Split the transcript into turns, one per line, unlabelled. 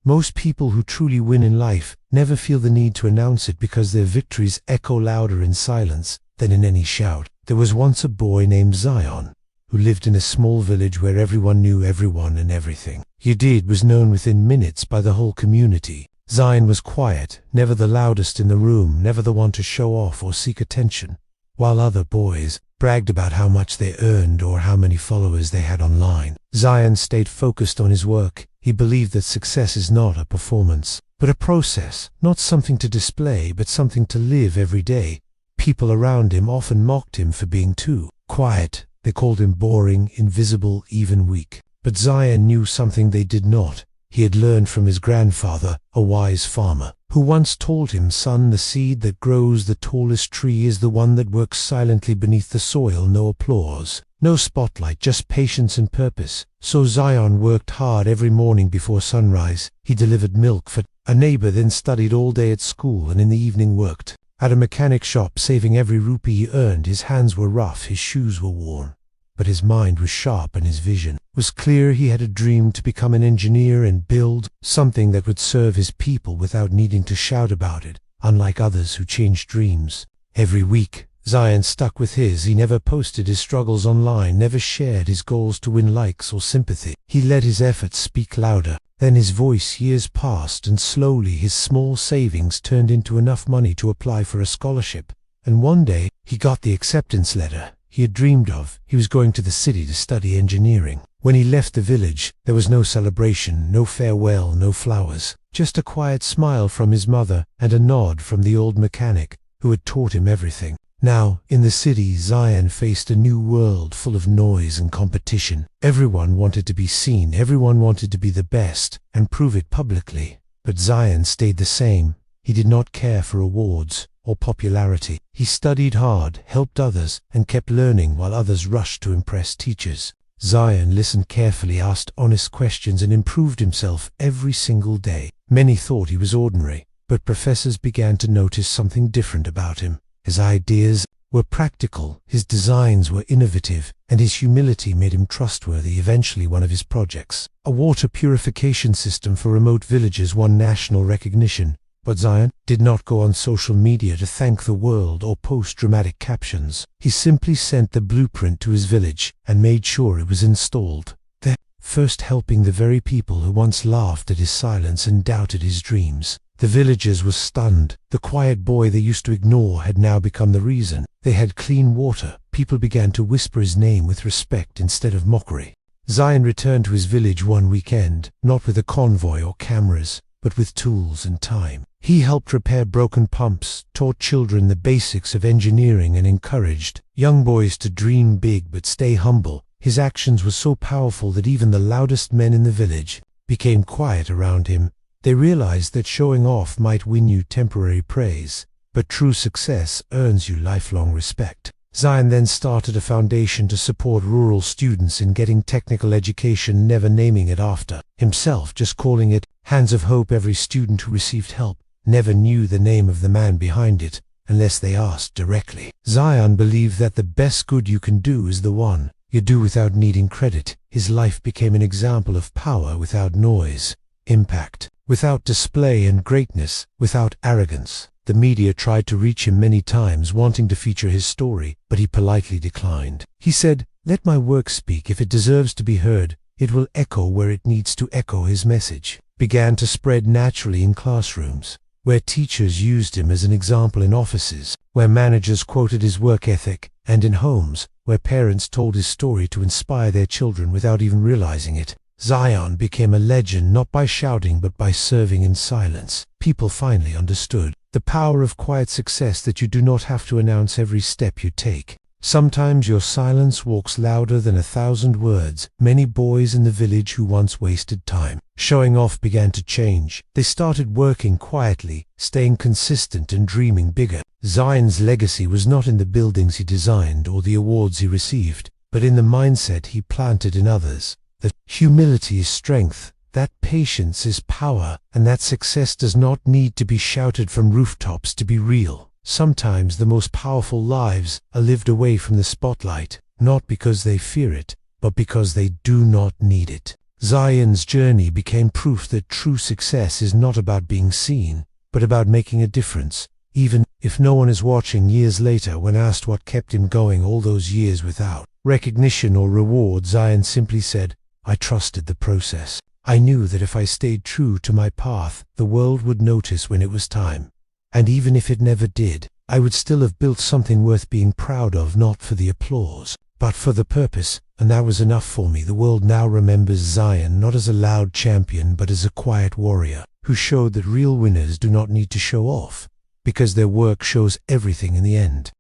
Most people who truly win in life never feel the need to announce it because their victories echo louder in silence than in any shout. There was once a boy named Zion who lived in a small village where everyone knew everyone and everything he did was known within minutes by the whole community. Zion was quiet, never the loudest in the room, never the one to show off or seek attention. While other boys bragged about how much they earned or how many followers they had online, Zion stayed focused on his work. He believed that success is not a performance, but a process, not something to display, but something to live every day. People around him often mocked him for being too quiet. They called him boring, invisible, even weak. But Zion knew something they did not. He had learned from his grandfather, a wise farmer, who once told him, "Son, the seed that grows the tallest tree is the one that works silently beneath the soil, no applause, no spotlight, just patience and purpose." So Zion worked hard every morning before sunrise. He delivered milk for a neighbor, then studied all day at school, and in the evening worked at a mechanic shop, saving every rupee he earned. His hands were rough, his shoes were worn, but his mind was sharp and his vision was clear. He had a dream to become an engineer and build something that would serve his people without needing to shout about it, unlike others who changed dreams every week. Zion stuck with his. He never posted his struggles online, never shared his goals to win likes or sympathy. He let his efforts speak louder than his voice. Years passed, and slowly his small savings turned into enough money to apply for a scholarship. And one day, he got the acceptance letter he had dreamed of. He was going to the city to study engineering. When he left the village, there was no celebration, no farewell, no flowers, just a quiet smile from his mother and a nod from the old mechanic who had taught him everything. Now, in the city, Zion faced a new world full of noise and competition. Everyone wanted to be seen, everyone wanted to be the best and prove it publicly. But Zion stayed the same. He did not care for awards or popularity. He studied hard, helped others, and kept learning while others rushed to impress teachers. Zion listened carefully, asked honest questions, and improved himself every single day. Many thought he was ordinary, but professors began to notice something different about him. His ideas were practical, his designs were innovative, and his humility made him trustworthy. Eventually, one of his projects, a water purification system for remote villages, won national recognition. But Zion did not go on social media to thank the world or post dramatic captions. He simply sent the blueprint to his village and made sure it was installed there, first helping the very people who once laughed at his silence and doubted his dreams. The villagers were stunned. The quiet boy they used to ignore had now become the reason. They had clean water. People began to whisper his name with respect instead of mockery. Zion returned to his village one weekend, not with a convoy or cameras, but with tools and time. He helped repair broken pumps, taught children the basics of engineering, and encouraged young boys to dream big but stay humble. His actions were so powerful that even the loudest men in the village became quiet around him. They realized that showing off might win you temporary praise, but true success earns you lifelong respect. Zion then started a foundation to support rural students in getting technical education, never naming it after himself, just calling it Hands of Hope. Every student who received help never knew the name of the man behind it unless they asked directly. Zion believed that the best good you can do is the one you do without needing credit. His life became an example of power without noise, impact without display, and greatness without arrogance. The media tried to reach him many times, wanting to feature his story, but he politely declined. He said, "Let my work speak. If it deserves to be heard, it will echo where it needs to echo." His message began to spread naturally in classrooms, where teachers used him as an example, in offices where managers quoted his work ethic, and in homes where parents told his story to inspire their children without even realizing it. Zion became a legend not by shouting but by serving in silence. People finally understood the power of quiet success, that you do not have to announce every step you take. Sometimes your silence walks louder than 1,000 words. Many boys in the village who once wasted time showing off began to change. They started working quietly, staying consistent, and dreaming bigger. Zion's legacy was not in the buildings he designed or the awards he received, but in the mindset he planted in others. That humility is strength, that patience is power, and that success does not need to be shouted from rooftops to be real. Sometimes the most powerful lives are lived away from the spotlight, not because they fear it, but because they do not need it. Zion's journey became proof that true success is not about being seen, but about making a difference. Even if no one is watching years later, when asked what kept him going all those years without recognition or reward, Zion simply said, "I trusted the process. I knew that if I stayed true to my path, the world would notice when it was time. And even if it never did, I would still have built something worth being proud of, not for the applause, but for the purpose, and that was enough for me." The world now remembers Zion not as a loud champion, but as a quiet warrior who showed that real winners do not need to show off, because their work shows everything in the end.